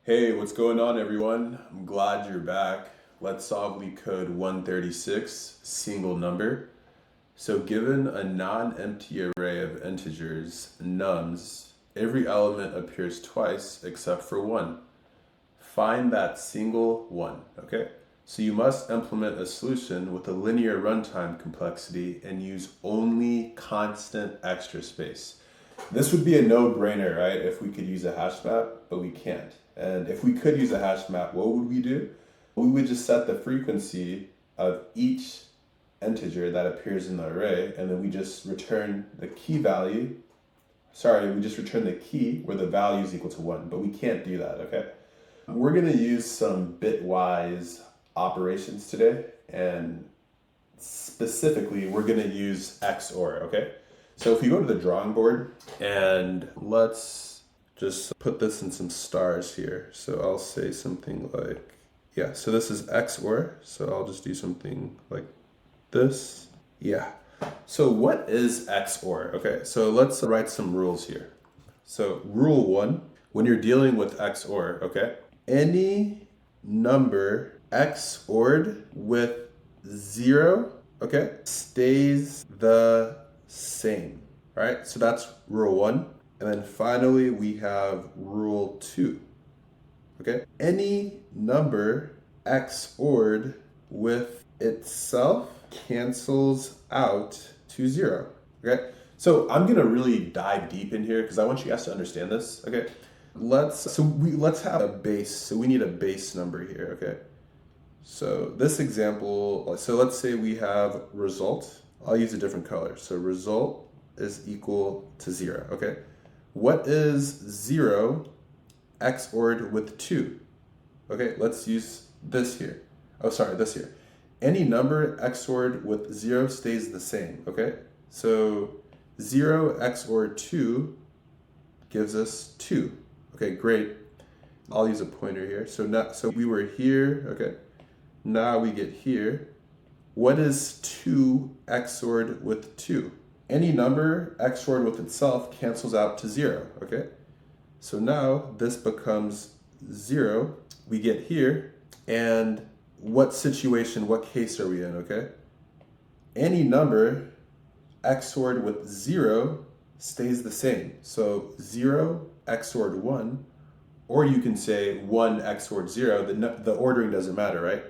Hey, what's going on, everyone? I'm glad you're back. Let's solve LeetCode 136, single number. So given a non-empty array of integers, nums, every element appears twice except for one. Find that single one, okay? So you must implement a solution with a linear runtime complexity and use only constant extra space. This would be a no-brainer, right, if we could use a hash map, but we can't. And if we could use a hash map, what would we do? We would just set the frequency of each integer that appears in the array, and then we just return the key value. We just return the key where the value is equal to 1, but we can't do that, okay? We're going to use some bitwise operations today, and specifically, we're going to use XOR, okay? So if we go to the drawing board, and let's just put this in some stars here. So I'll say something like, yeah, so this is XOR, so I'll just do something like this. Yeah. So what is XOR? Okay, so let's write some rules here. So rule 1, when you're dealing with XOR, okay, any number XORed with 0, okay, stays the same, right? So that's rule 1. And then finally, we have rule 2, okay? Any number XORed with itself cancels out to 0, okay? So I'm gonna really dive deep in here because I want you guys to understand this, okay? Let's have a base. So we need a base number here, okay? So this example, so let's say we have result. I'll use a different color. So result is equal to 0, okay? What is 0 XORed with 2? Okay, let's use this here. Oh, sorry, this here. Any number XORed with 0 stays the same, okay? So 0 XOR 2 gives us 2. Okay, great. I'll use a pointer here. So we were here, okay? Now we get here. What is 2 XORed with 2? Any number XORed with itself cancels out to 0, okay? So now this becomes 0. We get here, and what situation, what case are we in, okay? Any number XORed with 0 stays the same. So 0 XORed 1, or you can say 1 XORed 0, the ordering doesn't matter, right?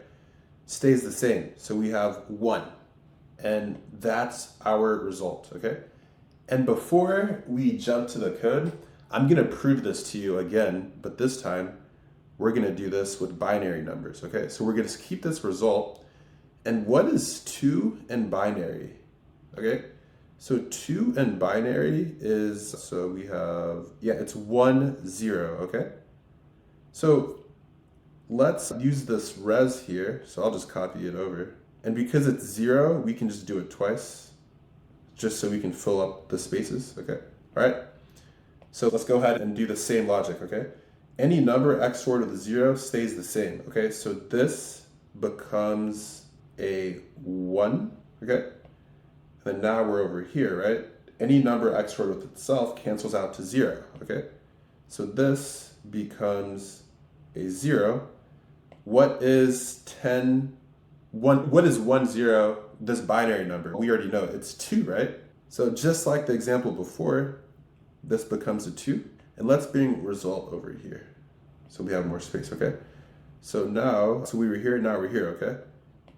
Stays the same. So we have 1. And that's our result, okay? And before we jump to the code, I'm gonna prove this to you again, but this time we're gonna do this with binary numbers, okay? So we're gonna keep this result. And what is 2 in binary, okay? So 2 in binary is, so we have, yeah, it's 1, 0, okay? So let's use this res here. So I'll just copy it over. And because it's 0, we can just do it twice, just so we can fill up the spaces, okay? All right? So let's go ahead and do the same logic, okay? Any number XORed with 0 stays the same, okay? So this becomes a 1, okay? And then now we're over here, right? Any number XORed with itself cancels out to 0, okay? So this becomes a 0. What is 1, 0, this binary number? We already know it's 2, right? So just like the example before, this becomes a 2. And let's bring result over here, so we have more space, okay? So we were here, now we're here, okay?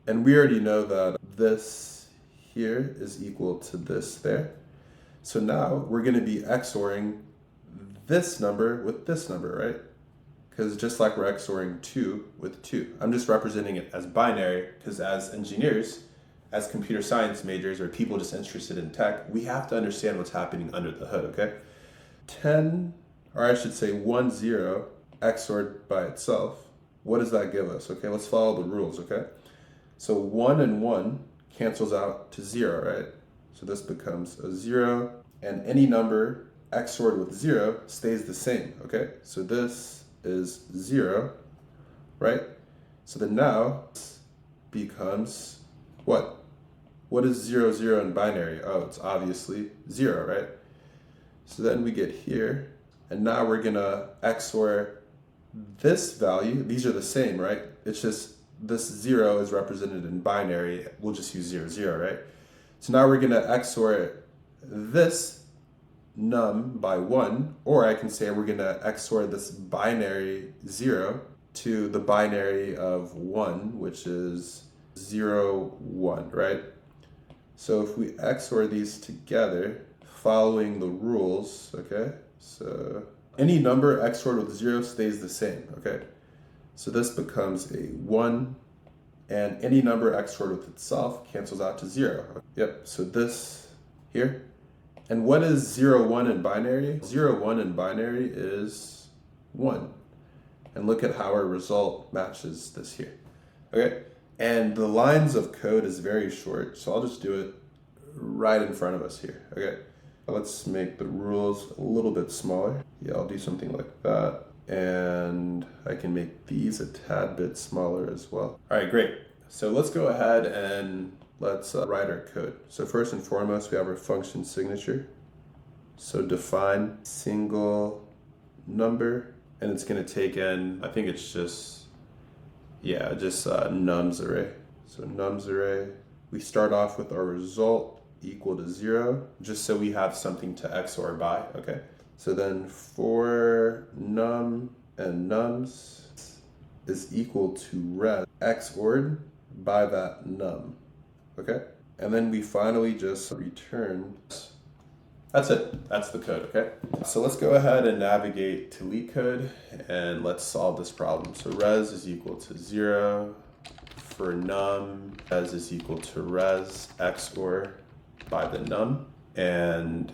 And we already know that this here is equal to this there. So now we're gonna be XORing this number with this number, right? Because just like we're XORing 2 with 2. I'm just representing it as binary because as engineers, as computer science majors, or people just interested in tech, we have to understand what's happening under the hood, okay? 10, or I should say 1, 0, XORed by itself. What does that give us? Okay, let's follow the rules, okay? So 1 and 1 cancels out to 0, right? So this becomes a 0, and any number XORed with 0 stays the same, okay? So this is 0, right? So then now becomes what? What is 0, 0 in binary? Oh, it's obviously 0, right? So then we get here, and now we're gonna XOR this value, these are the same, right? It's just this 0 is represented in binary. We'll just use 0, 0, right? So now we're going to XOR this num by 1, or I can say we're going to XOR this binary 0 to the binary of 1, which is 0, 1, right? So if we XOR these together, following the rules, okay? So any number XORed with 0 stays the same, okay? So this becomes a 1, and any number XORed with itself cancels out to 0. Yep, so this here. And what is 0, 1 in binary? 0, 1 in binary is 1. And look at how our result matches this here. Okay, and the lines of code is very short, so I'll just do it right in front of us here. Okay, let's make the rules a little bit smaller. Yeah, I'll do something like that. And I can make these a tad bit smaller as well. All right, great. So let's go ahead and let's write our code. So first and foremost, we have our function signature. So define single number, and it's gonna take in, I think it's just, yeah, just nums array. So nums array, we start off with our result equal to 0, just so we have something to XOR by, okay? So then for num and nums is equal to res XORed by that num, okay? And then we finally just return. That's it, that's the code, okay? So let's go ahead and navigate to LeetCode and let's solve this problem. So res is equal to 0 for num, res is equal to res XOR by the num. And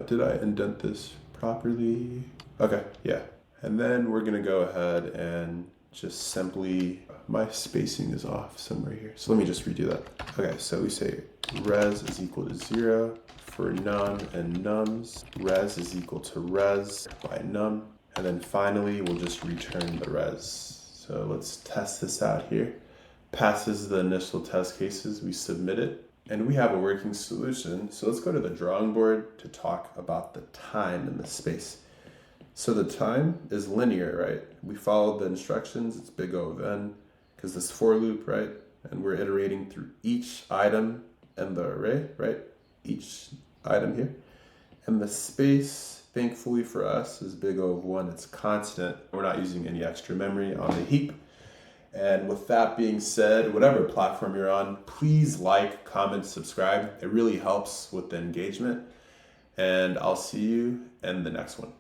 did I indent this properly? Okay, yeah. And then we're gonna go ahead and just simply, my spacing is off somewhere here. So let me just redo that. Okay, so we say res is equal to 0 for num and nums. Res is equal to res by num. And then finally, we'll just return the res. So let's test this out here. Passes the initial test cases, we submit it. And we have a working solution. So let's go to the drawing board to talk about the time in the space. So the time is linear, right? We followed the instructions, it's big O of n, because this for loop, right? And we're iterating through each item in the array, right? Each item here. And the space, thankfully for us, is big O of 1, it's constant. We're not using any extra memory on the heap. And with that being said, whatever platform you're on, please like, comment, subscribe. It really helps with the engagement. And I'll see you in the next one.